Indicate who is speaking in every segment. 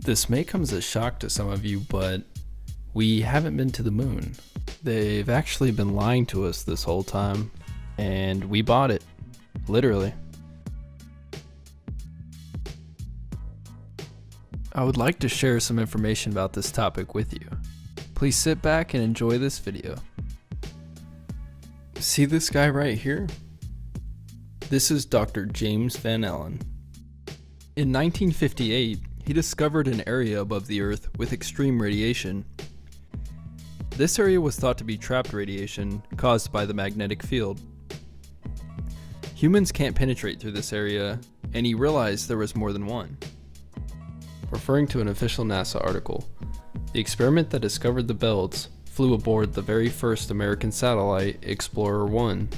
Speaker 1: This may come as a shock to some of you, but we haven't been to the moon. They've actually been lying to us this whole time, and we bought it, literally. I would like to share some information about this topic with you. Please sit back and enjoy this video. See this guy right here? This is Dr. James Van Allen. In 1958, he discovered an area above the Earth with extreme radiation. This area was thought to be trapped radiation caused by the magnetic field. Humans can't penetrate through this area, and he realized there was more than one. Referring to an official NASA article, the experiment that discovered the belts flew aboard the very first American satellite, Explorer 1.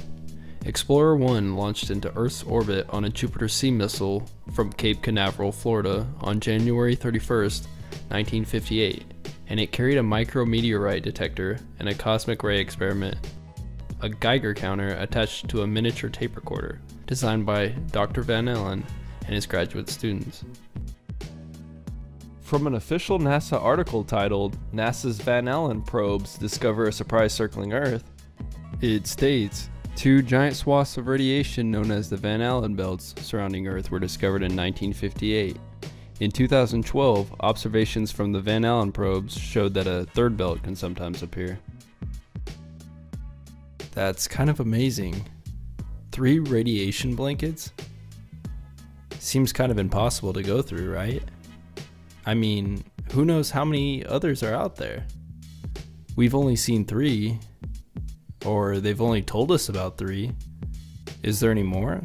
Speaker 1: Explorer 1 launched into Earth's orbit on a Jupiter C missile from Cape Canaveral, Florida on January 31st, 1958, and it carried a micrometeorite detector and a cosmic ray experiment, a Geiger counter attached to a miniature tape recorder, designed by Dr. Van Allen and his graduate students. From an official NASA article titled, "NASA's Van Allen Probes Discover a Surprise Circling Earth," it states, two giant swaths of radiation known as the Van Allen belts surrounding Earth were discovered in 1958. In 2012, observations from the Van Allen probes showed that a third belt can sometimes appear. That's kind of amazing. 3 radiation blankets? Seems kind of impossible to go through, right? I mean, who knows how many others are out there? We've only seen 3, or they've only told us about 3. Is there any more?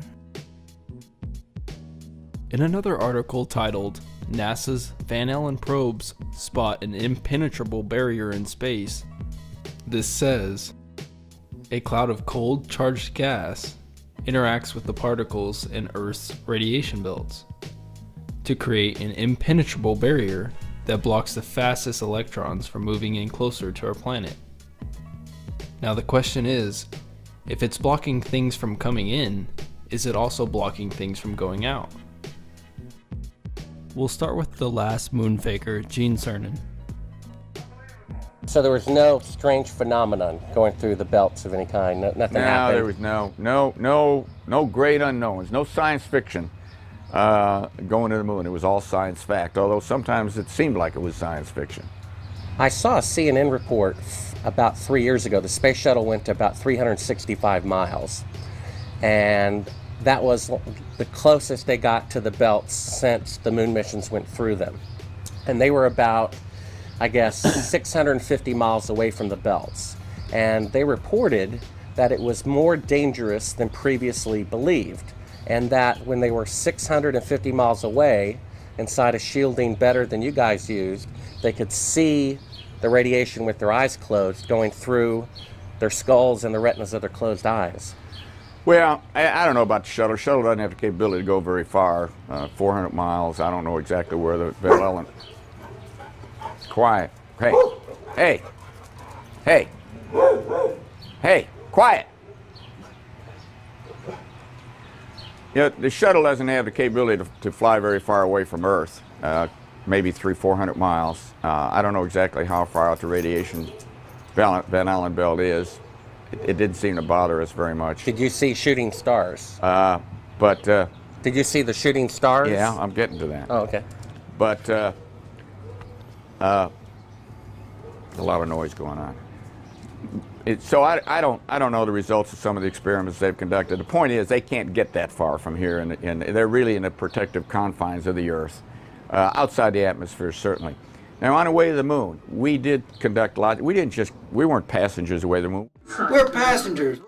Speaker 1: In another article titled, "NASA's Van Allen Probes Spot an Impenetrable Barrier in Space," this says, a cloud of cold, charged gas interacts with the particles in Earth's radiation belts to create an impenetrable barrier that blocks the fastest electrons from moving in closer to our planet. Now the question is, if it's blocking things from coming in, is it also blocking things from going out? We'll start with the last moon faker, Gene Cernan.
Speaker 2: So there was no strange phenomenon going through the belts of any kind. Nothing happened.
Speaker 3: No, there was no great unknowns, no science fiction going to the moon. It was all science fact, although sometimes it seemed like it was science fiction.
Speaker 2: I saw a CNN report about 3 years ago. The space shuttle went to about 365 miles, and that was the closest they got to the belts since the moon missions went through them. And they were about, I guess, 650 miles away from the belts. And they reported that it was more dangerous than previously believed, and that when they were 650 miles away, inside a shielding better than you guys used, they could see the radiation with their eyes closed going through their skulls and the retinas of their closed eyes.
Speaker 3: Well, I don't know about the shuttle. The shuttle doesn't have the capability to go very far, 400 miles. I don't know exactly where the Van Allen. Quiet. Hey, hey, hey, hey, quiet. You know, the shuttle doesn't have the capability to fly very far away from Earth, maybe 300-400 miles. I don't know exactly how far out the radiation Van Allen belt is. It didn't seem to bother us very much.
Speaker 2: Did you see shooting stars?
Speaker 3: Did
Speaker 2: you see the shooting stars?
Speaker 3: Yeah, I'm getting to that.
Speaker 2: Oh, okay.
Speaker 3: But a lot of noise going on. So I don't know the results of some of the experiments they've conducted. The point is they can't get that far from here, and they're really in the protective confines of the Earth, outside the atmosphere certainly. Now on the way to the moon, we did conduct lots. We weren't passengers away to the moon.
Speaker 4: We're passengers.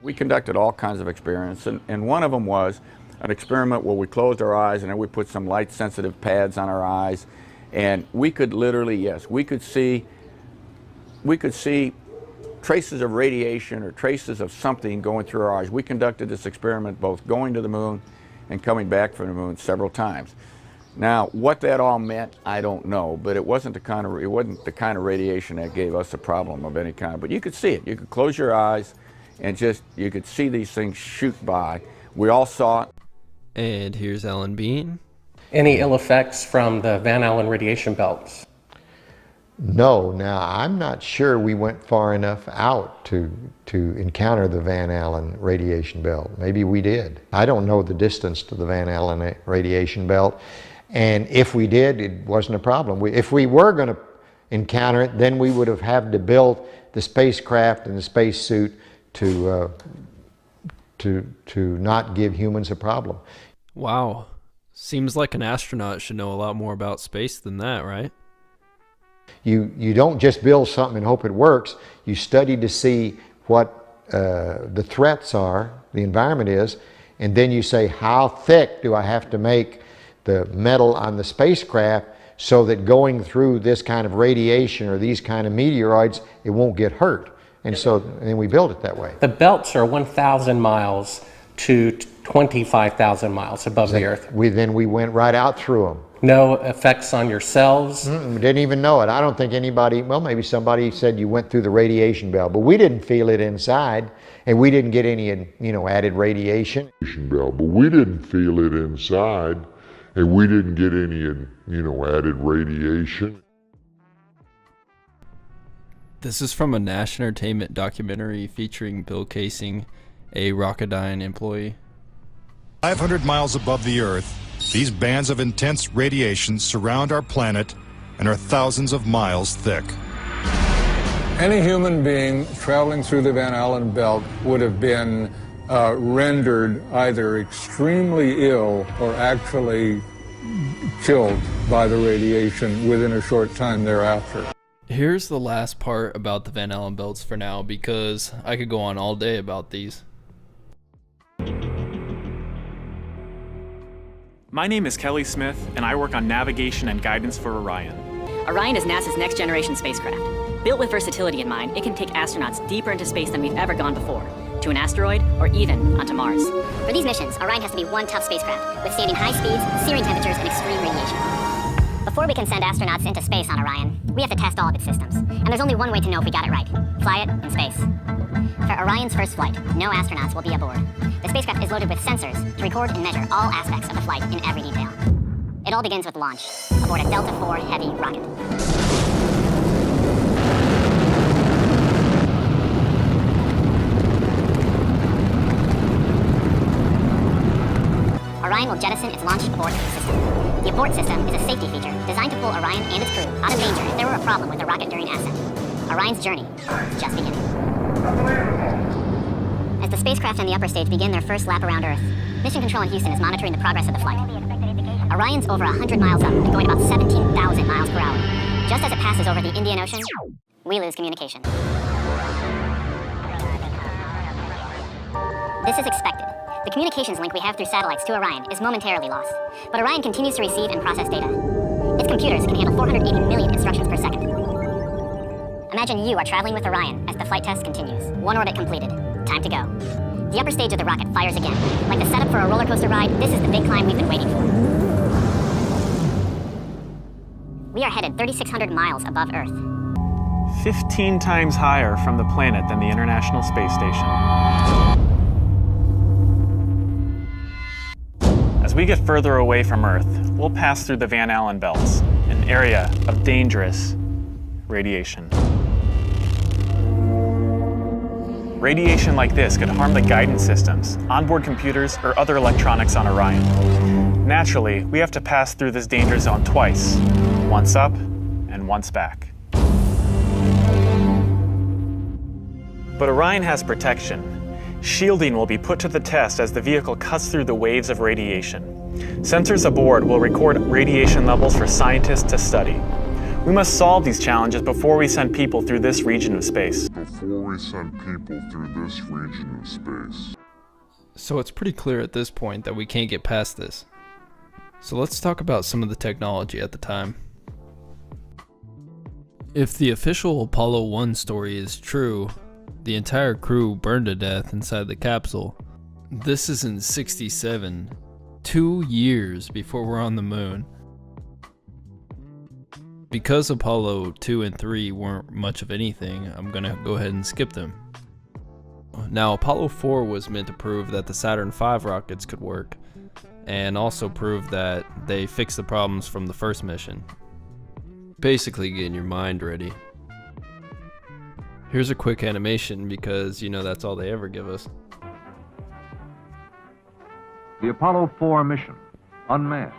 Speaker 3: We conducted all kinds of experiments, and one of them was an experiment where we closed our eyes and then we put some light-sensitive pads on our eyes, and we could literally, yes, we could see traces of radiation or traces of something going through our eyes. We conducted this experiment both going to the moon and coming back from the moon several times. Now, what that all meant, I don't know, but it wasn't the kind of radiation that gave us a problem of any kind. But you could see it. You could close your eyes and you could see these things shoot by. We all saw it.
Speaker 1: And here's Alan Bean.
Speaker 2: Any ill effects from the Van Allen radiation belts?
Speaker 4: No, now I'm not sure we went far enough out to encounter the Van Allen radiation belt. Maybe we did. I don't know the distance to the Van Allen radiation belt, and if we did, it wasn't a problem. If we were going to encounter it, then we would have had to build the spacecraft and the spacesuit to not give humans a problem.
Speaker 1: Wow. Seems like an astronaut should know a lot more about space than that, right?
Speaker 4: You don't just build something and hope it works. You study to see what the threats are, the environment is, and then you say, how thick do I have to make the metal on the spacecraft so that going through this kind of radiation or these kind of meteoroids, it won't get hurt. And then we build it that way.
Speaker 2: The belts are 1,000 miles to 25,000 miles above the Earth.
Speaker 4: Then we went right out through them.
Speaker 2: No effects on your cells?
Speaker 4: We didn't even know it. I don't think anybody, well, maybe somebody said you went through the radiation belt, but we didn't feel it inside, and we didn't get any, added radiation.
Speaker 5: But we didn't feel it inside, and we didn't get any, added radiation.
Speaker 1: This is from a Nash Entertainment documentary featuring Bill Kaysing, a Rocketdyne employee.
Speaker 6: 500 miles above the Earth, these bands of intense radiation surround our planet and are thousands of miles thick.
Speaker 7: Any human being traveling through the Van Allen belt would have been rendered either extremely ill or actually killed by the radiation within a short time thereafter.
Speaker 1: Here's the last part about the Van Allen belts for now, because I could go on all day about these.
Speaker 8: My name is Kelly Smith, and I work on navigation and guidance for Orion.
Speaker 9: Orion is NASA's next-generation spacecraft. Built with versatility in mind, it can take astronauts deeper into space than we've ever gone before, to an asteroid or even onto Mars.
Speaker 10: For these missions, Orion has to be one tough spacecraft, withstanding high speeds, searing temperatures, and extreme radiation. Before we can send astronauts into space on Orion, we have to test all of its systems. And there's only one way to know if we got it right: fly it in space. For Orion's first flight, no astronauts will be aboard. The spacecraft is loaded with sensors to record and measure all aspects of the flight in every detail. It all begins with launch, aboard a Delta IV Heavy rocket. Orion will jettison its launch abort system. The abort system is a safety feature designed to pull Orion and its crew out of danger if there were a problem with the rocket during ascent. Orion's journey is just beginning. As the spacecraft and the upper stage begin their first lap around Earth, Mission Control in Houston is monitoring the progress of the flight. Orion's over 100 miles up and going about 17,000 miles per hour. Just as it passes over the Indian Ocean, we lose communication. This is expected. The communications link we have through satellites to Orion is momentarily lost, but Orion continues to receive and process data. Its computers can handle 480 million instructions per second. Imagine you are traveling with Orion as the flight test continues. One orbit completed. Time to go. The upper stage of the rocket fires again. Like the setup for a roller coaster ride, this is the big climb we've been waiting for. We are headed 3,600 miles above Earth.
Speaker 8: 15 times higher from the planet than the International Space Station. As we get further away from Earth, we'll pass through the Van Allen belts, an area of dangerous radiation. Radiation like this could harm the guidance systems, onboard computers, or other electronics on Orion. Naturally, we have to pass through this danger zone twice, once up and once back. But Orion has protection. Shielding will be put to the test as the vehicle cuts through the waves of radiation. Sensors aboard will record radiation levels for scientists to study. We must solve these challenges before we send people through this region of space.
Speaker 1: So it's pretty clear at this point that we can't get past this. So let's talk about some of the technology at the time. If the official Apollo 1 story is true, the entire crew burned to death inside the capsule. This is in '67, 2 years before we're on the moon. Because Apollo 2 and 3 weren't much of anything, I'm gonna go ahead and skip them. Now, Apollo 4 was meant to prove that the Saturn V rockets could work, and also prove that they fixed the problems from the first mission. Basically getting your mind ready. Here's a quick animation because you know that's all they ever give us.
Speaker 11: The Apollo 4 mission, unmanned.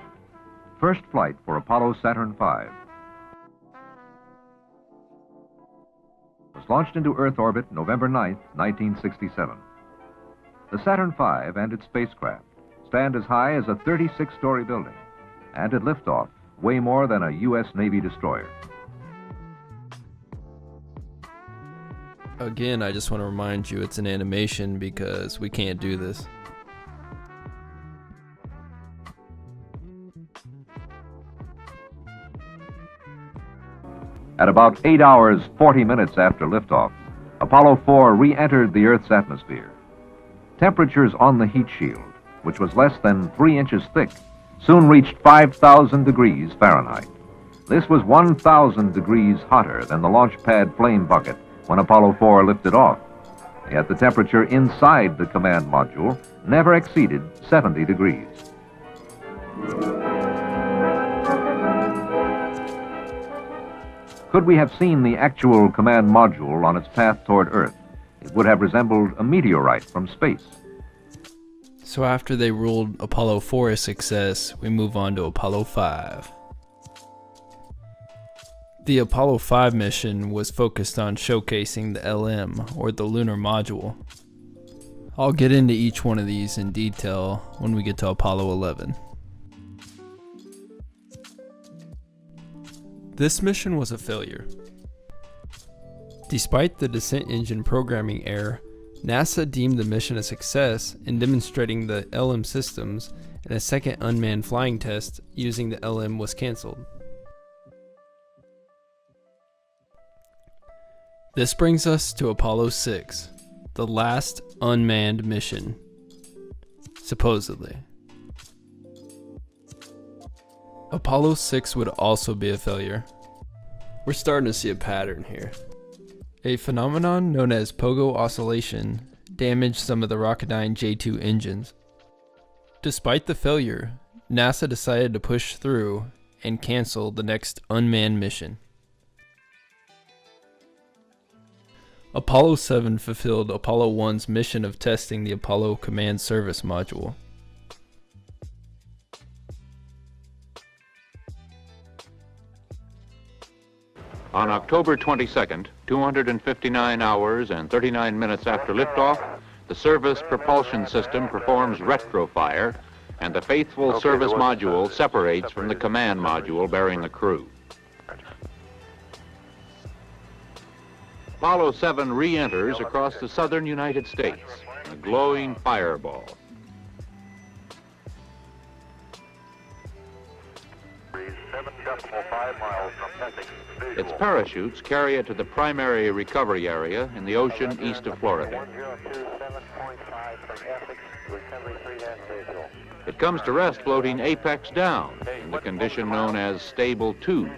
Speaker 11: First flight for Apollo Saturn V. Was launched into Earth orbit November 9, 1967. The Saturn V and its spacecraft stand as high as a 36-story building, and at liftoff weigh more than a U.S. Navy destroyer.
Speaker 1: Again, I just want to remind you it's an animation because we can't do this.
Speaker 11: At about 8 hours, 40 minutes after liftoff, Apollo 4 re-entered the Earth's atmosphere. Temperatures on the heat shield, which was less than 3 inches thick, soon reached 5,000 degrees Fahrenheit. This was 1,000 degrees hotter than the launch pad flame bucket when Apollo 4 lifted off. Yet the temperature inside the command module never exceeded 70 degrees. Could we have seen the actual command module on its path toward Earth, it would have resembled a meteorite from space.
Speaker 1: So after they ruled Apollo 4 a success, we move on to Apollo 5. The Apollo 5 mission was focused on showcasing the LM, or the Lunar Module. I'll get into each one of these in detail when we get to Apollo 11. This mission was a failure. Despite the descent engine programming error, NASA deemed the mission a success in demonstrating the LM systems, and a second unmanned flying test using the LM was canceled. This brings us to Apollo 6, the last unmanned mission, supposedly. Apollo 6 would also be a failure. We're starting to see a pattern here. A phenomenon known as pogo oscillation damaged some of the Rocketdyne J2 engines. Despite the failure, NASA decided to push through and cancel the next unmanned mission. Apollo 7 fulfilled Apollo 1's mission of testing the Apollo Command Service Module.
Speaker 12: On October 22nd, 259 hours and 39 minutes after liftoff, the service propulsion system performs retrofire, and the faithful service module separates from the command module bearing the crew. Apollo 7 re-enters across the southern United States, a glowing fireball. Its parachutes carry it to the primary recovery area in the ocean east of Florida. It comes to rest floating apex down in the condition known as Stable 2.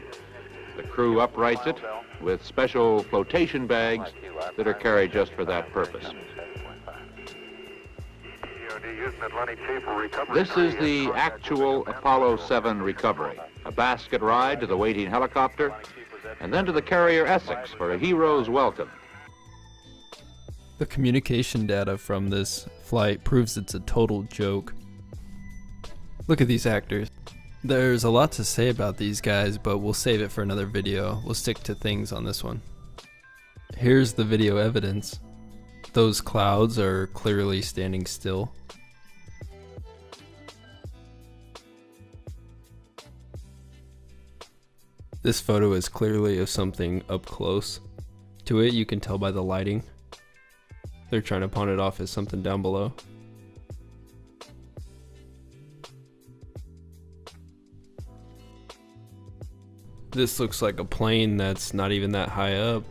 Speaker 12: The crew uprights it with special flotation bags that are carried just for that purpose. This is the actual Apollo 7 recovery, a basket ride to the waiting helicopter, and then to the carrier Essex for a hero's welcome.
Speaker 1: The communication data from this flight proves it's a total joke. Look at these actors. There's a lot to say about these guys, but we'll save it for another video. We'll stick to things on this one. Here's the video evidence. Those clouds are clearly standing still. This photo is clearly of something up close to it. You can tell by the lighting. They're trying to pawn it off as something down below. This looks like a plane that's not even that high up.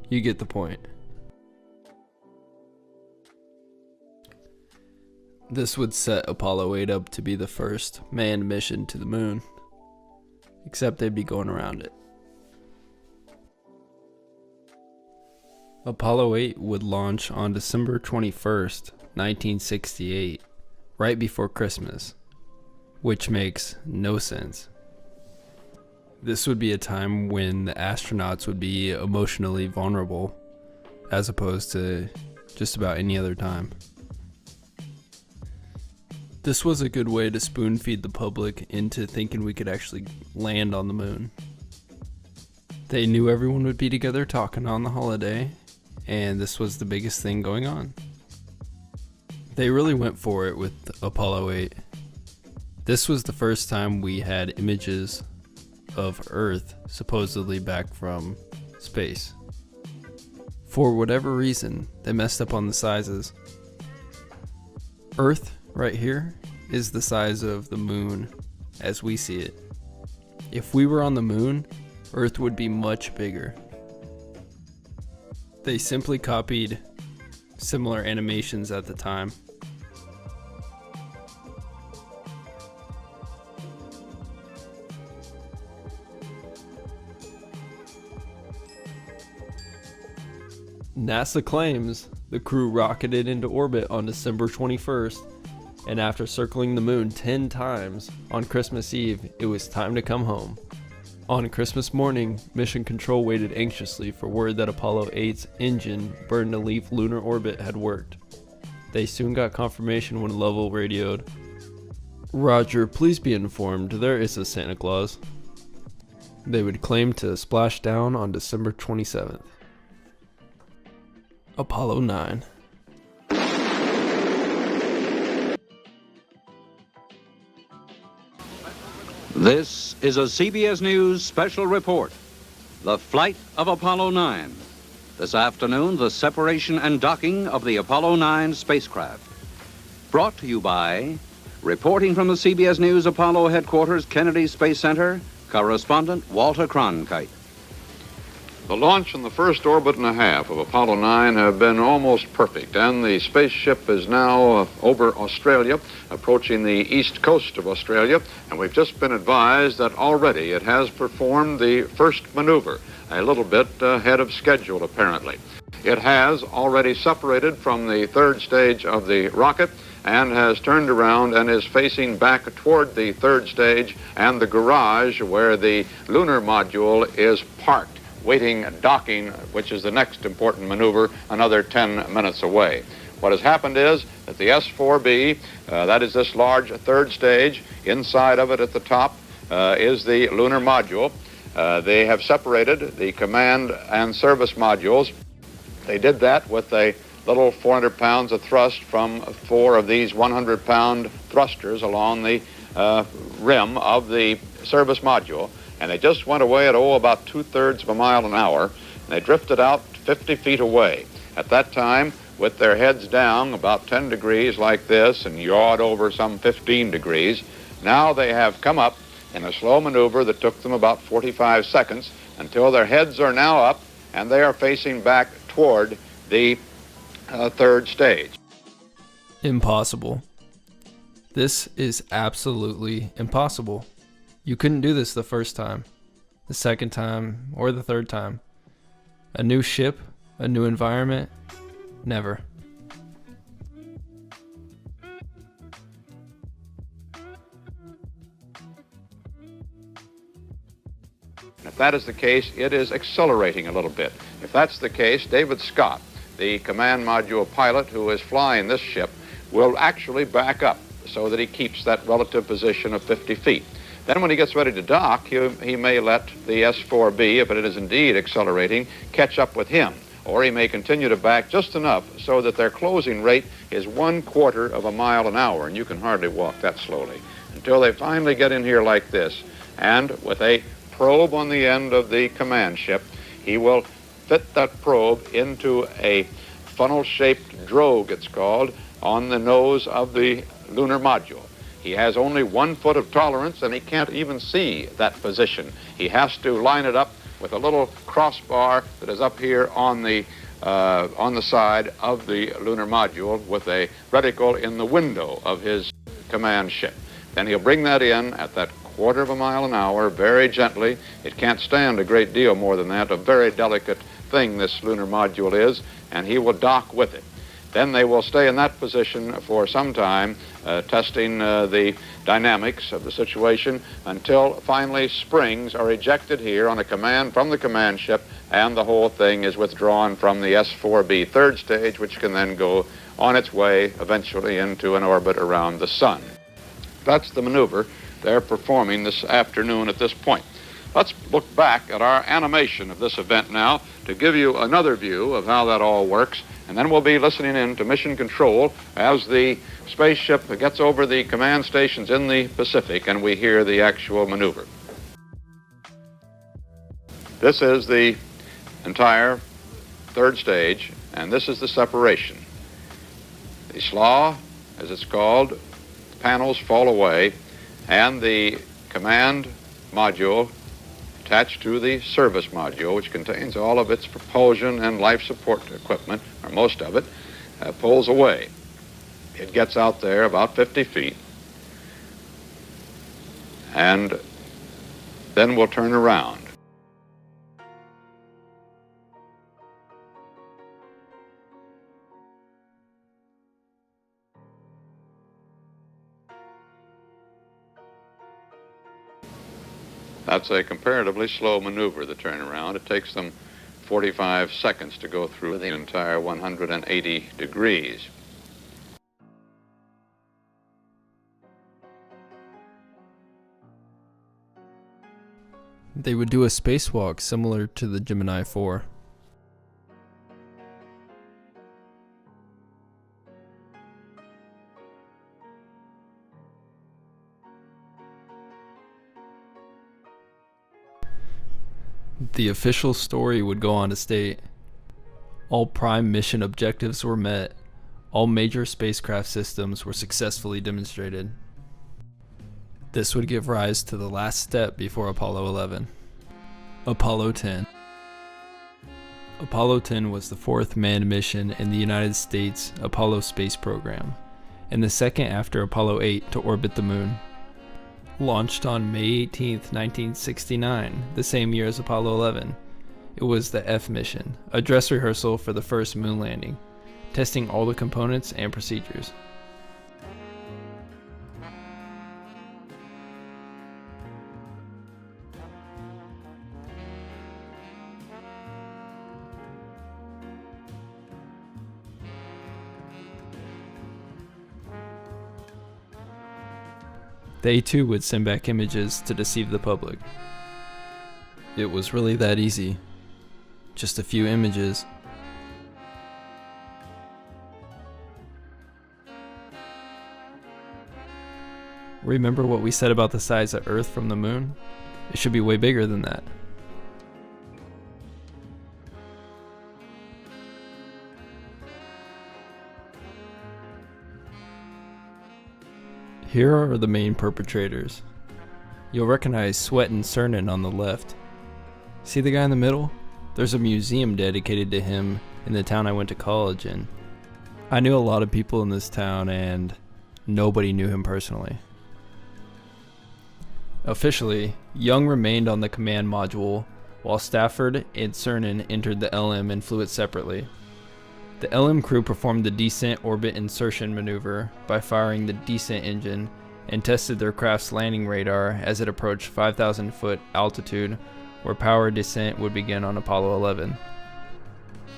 Speaker 1: You get the point. This would set Apollo 8 up to be the first manned mission to the moon. Except they'd be going around it. Apollo 8 would launch on December 21st, 1968, right before Christmas, which makes no sense. This would be a time when the astronauts would be emotionally vulnerable, as opposed to just about any other time. This was a good way to spoon feed the public into thinking we could actually land on the moon. They knew everyone would be together talking on the holiday, and this was the biggest thing going on. They really went for it with Apollo 8. This was the first time we had images of Earth supposedly back from space. For whatever reason, they messed up on the sizes. Earth, right here, is the size of the moon as we see it. If we were on the moon, Earth would be much bigger. They simply copied similar animations at the time. NASA claims the crew rocketed into orbit on December 21st, and after circling the moon 10 times on Christmas Eve, it was time to come home. On Christmas morning, Mission Control waited anxiously for word that Apollo 8's engine burned to leave lunar orbit had worked. They soon got confirmation when Lovell radioed, "Roger, please be informed, there is a Santa Claus." They would claim to splash down on December 27th. Apollo 9.
Speaker 13: This is a CBS News special report. The flight of Apollo 9. This afternoon, the separation and docking of the Apollo 9 spacecraft. Brought to you by, reporting from the CBS News Apollo headquarters, Kennedy Space Center, correspondent Walter Cronkite.
Speaker 12: The launch and the first orbit and a half of Apollo 9 have been almost perfect, and the spaceship is now over Australia, approaching the east coast of Australia, and we've just been advised that already it has performed the first maneuver, a little bit ahead of schedule, apparently. It has already separated from the third stage of the rocket and has turned around and is facing back toward the third stage and the garage where the lunar module is parked, waiting docking, which is the next important maneuver, another 10 minutes away. What has happened is that the S-4B, that is this large third stage, inside of it at the top is the lunar module. They have separated the command and service modules. They did that with a little 400 pounds of thrust from 4 of these 100-pound thrusters along the rim of the service module. And they just went away at, about 2/3 of a mile an hour, and they drifted out 50 feet away. At that time, with their heads down about 10 degrees like this and yawed over some 15 degrees, now they have come up in a slow maneuver that took them about 45 seconds until their heads are now up and they are facing back toward the third stage.
Speaker 1: Impossible. This is absolutely impossible. You couldn't do this the first time, the second time, or the third time. A new ship, a new environment, never.
Speaker 12: If that is the case, it is accelerating a little bit. If that's the case, David Scott, the command module pilot who is flying this ship, will actually back up so that he keeps that relative position of 50 feet. Then when he gets ready to dock, he may let the S-4B, if it is indeed accelerating, catch up with him. Or he may continue to back just enough so that their closing rate is 1/4 of a mile an hour, and you can hardly walk that slowly, until they finally get in here like this. And with a probe on the end of the command ship, he will fit that probe into a funnel-shaped drogue, it's called, on the nose of the lunar module. He has only 1 foot of tolerance, and he can't even see that position. He has to line it up with a little crossbar that is up here on the side of the lunar module with a reticle in the window of his command ship. Then he'll bring that in at that 1/4 of a mile an hour, very gently. It can't stand a great deal more than that. A very delicate thing this lunar module is, and he will dock with it. Then they will stay in that position for some time testing the dynamics of the situation until finally springs are ejected here on a command from the command ship, and the whole thing is withdrawn from the S-4B third stage, which can then go on its way eventually into an orbit around the sun. That's the maneuver they're performing this afternoon at this point. Let's look back at our animation of this event now to give you another view of how that all works, and then we'll be listening in to Mission Control as the spaceship gets over the command stations in the Pacific and we hear the actual maneuver. This is the entire third stage, and this is the separation. The slaw, as it's called, panels fall away, and the command module attached to the service module, which contains all of its propulsion and life support equipment, or most of it, pulls away. It gets out there about 50 feet, and then we'll turn around. That's a comparatively slow maneuver, the turnaround. It takes them 45 seconds to go through the entire 180 degrees.
Speaker 1: They would do a spacewalk similar to the Gemini 4. The official story would go on to state, all prime mission objectives were met, all major spacecraft systems were successfully demonstrated. This would give rise to the last step before Apollo 11, Apollo 10. Apollo 10 was the fourth manned mission in the United States Apollo space program, and the second after Apollo 8 to orbit the moon. Launched on May 18, 1969, the same year as Apollo 11. It was the F mission, a dress rehearsal for the first moon landing, testing all the components and procedures. They too would send back images to deceive the public. It was really that easy. Just a few images. Remember what we said about the size of Earth from the moon? It should be way bigger than that. Here are the main perpetrators. You'll recognize Sweat and Cernan on the left. See the guy in the middle? There's a museum dedicated to him in the town I went to college in. I knew a lot of people in this town and nobody knew him personally. Officially, Young remained on the command module while Stafford and Cernan entered the LM and flew it separately. The LM crew performed the descent orbit insertion maneuver by firing the descent engine and tested their craft's landing radar as it approached 5,000 foot altitude where power descent would begin on Apollo 11.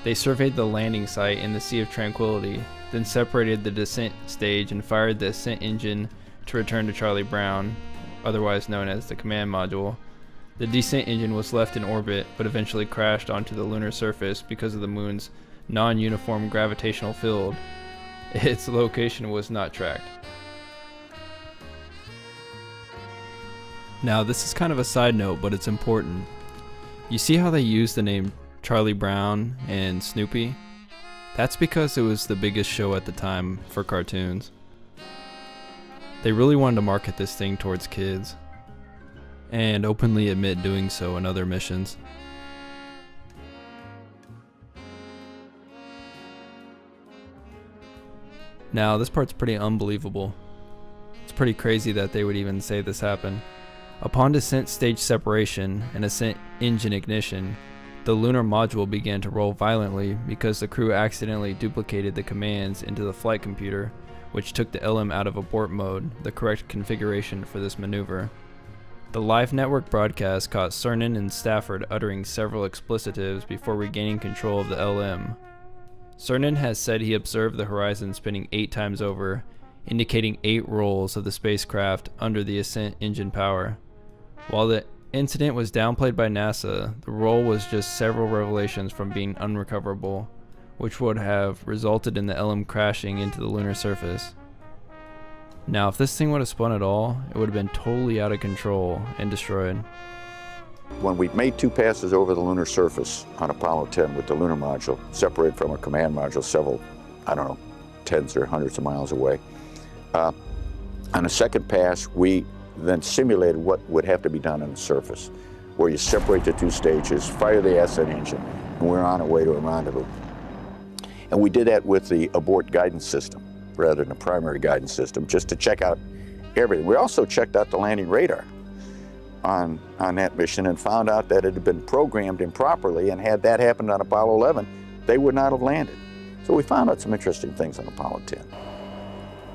Speaker 1: They surveyed the landing site in the Sea of Tranquility, then separated the descent stage and fired the ascent engine to return to Charlie Brown, otherwise known as the command module. The descent engine was left in orbit but eventually crashed onto the lunar surface because of the moon's non-uniform gravitational field. Its location was not tracked. Now this is kind of a side note, but it's important. You see how they use the name Charlie Brown and Snoopy? That's because it was the biggest show at the time for cartoons. They really wanted to market this thing towards kids, and openly admit doing so in other missions. Now, this part's pretty unbelievable. It's pretty crazy that they would even say this happened. Upon descent stage separation and ascent engine ignition, the lunar module began to roll violently because the crew accidentally duplicated the commands into the flight computer, which took the LM out of abort mode, the correct configuration for this maneuver. The live network broadcast caught Cernan and Stafford uttering several explicitives before regaining control of the LM. Cernan has said he observed the horizon spinning 8 times over, indicating 8 rolls of the spacecraft under the ascent engine power. While the incident was downplayed by NASA, the roll was just several revelations from being unrecoverable, which would have resulted in the LM crashing into the lunar surface. Now, if this thing would have spun at all, it would have been totally out of control and destroyed.
Speaker 3: When we made 2 passes over the lunar surface on Apollo 10 with the lunar module, separated from a command module several, I don't know, tens or hundreds of miles away, on a second pass, we then simulated what would have to be done on the surface, where you separate the 2 stages, fire the ascent engine, and we're on our way to a rendezvous. And we did that with the abort guidance system, rather than a primary guidance system, just to check out everything. We also checked out the landing radar on that mission and found out that it had been programmed improperly, and had that happened on Apollo 11, they would not have landed. So we found out some interesting things on Apollo 10.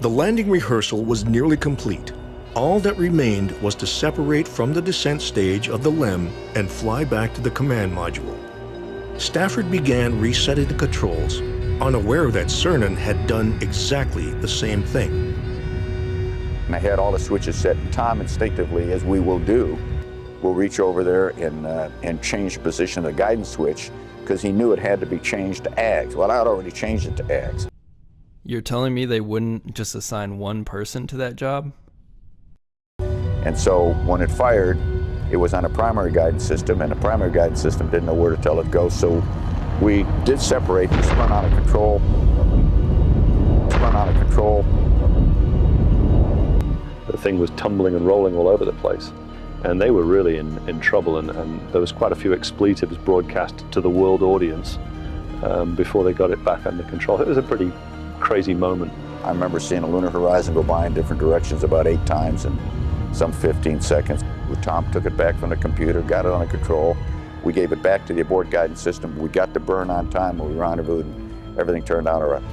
Speaker 14: The landing rehearsal was nearly complete. All that remained was to separate from the descent stage of the LEM and fly back to the command module. Stafford began resetting the controls, unaware that Cernan had done exactly the same thing.
Speaker 3: And I had all the switches set, and Tom instinctively, as we will do, will reach over there and change the position of the guidance switch, because he knew it had to be changed to AGS. Well, I had already changed it to AGS.
Speaker 1: You're telling me they wouldn't just assign one person to that job?
Speaker 3: And so when it fired, it was on a primary guidance system, and the primary guidance system didn't know where to tell it to go, so we did separate and spun out of control,
Speaker 15: The thing was tumbling and rolling all over the place, and they were really in trouble, and there was quite a few expletives broadcast to the world audience before they got it back under control. It was a pretty crazy moment.
Speaker 3: I remember seeing a lunar horizon go by in different directions about 8 times in some 15 seconds. Tom took it back from the computer, got it under control. We gave it back to the abort guidance system. We got the burn on time when we rendezvoused, and everything turned out all right.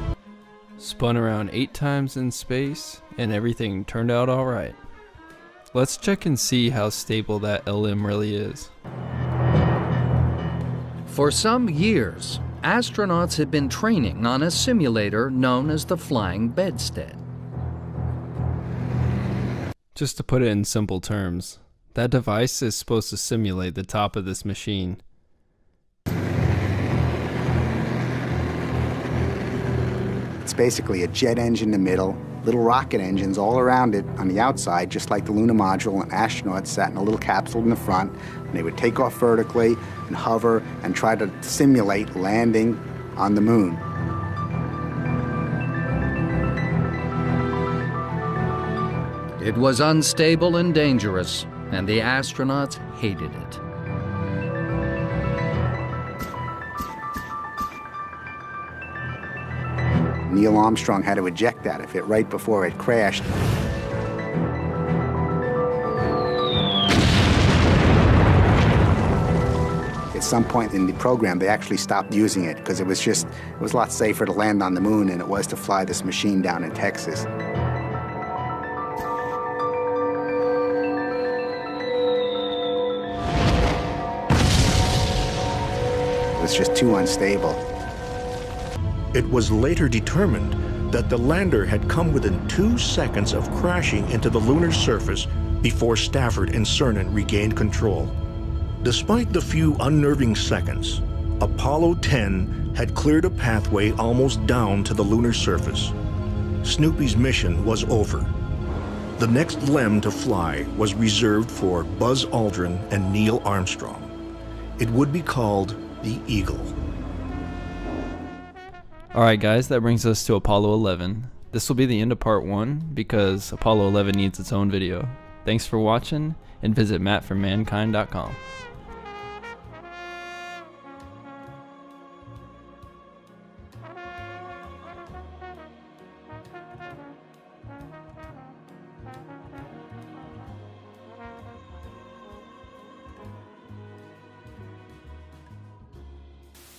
Speaker 1: Spun around 8 times in space, and everything turned out all right. Let's check and see how stable that LM really is.
Speaker 16: For some years, astronauts had been training on a simulator known as the Flying Bedstead.
Speaker 1: Just to put it in simple terms, that device is supposed to simulate the top of this machine.
Speaker 17: It's basically a jet engine in the middle, little rocket engines all around it on the outside, just like the lunar module, and astronauts sat in a little capsule in the front, and they would take off vertically and hover and try to simulate landing on the moon.
Speaker 16: It was unstable and dangerous, and the astronauts hated it.
Speaker 17: Neil Armstrong had to eject out of it right before it crashed. At some point in the program, they actually stopped using it because it was a lot safer to land on the moon than it was to fly this machine down in Texas. It was just too unstable.
Speaker 14: It was later determined that the lander had come within 2 seconds of crashing into the lunar surface before Stafford and Cernan regained control. Despite the few unnerving seconds, Apollo 10 had cleared a pathway almost down to the lunar surface. Snoopy's mission was over. The next LEM to fly was reserved for Buzz Aldrin and Neil Armstrong. It would be called the Eagle.
Speaker 1: Alright guys, that brings us to Apollo 11. This will be the end of part 1 because Apollo 11 needs its own video. Thanks for watching, and visit mattfrommankind.com.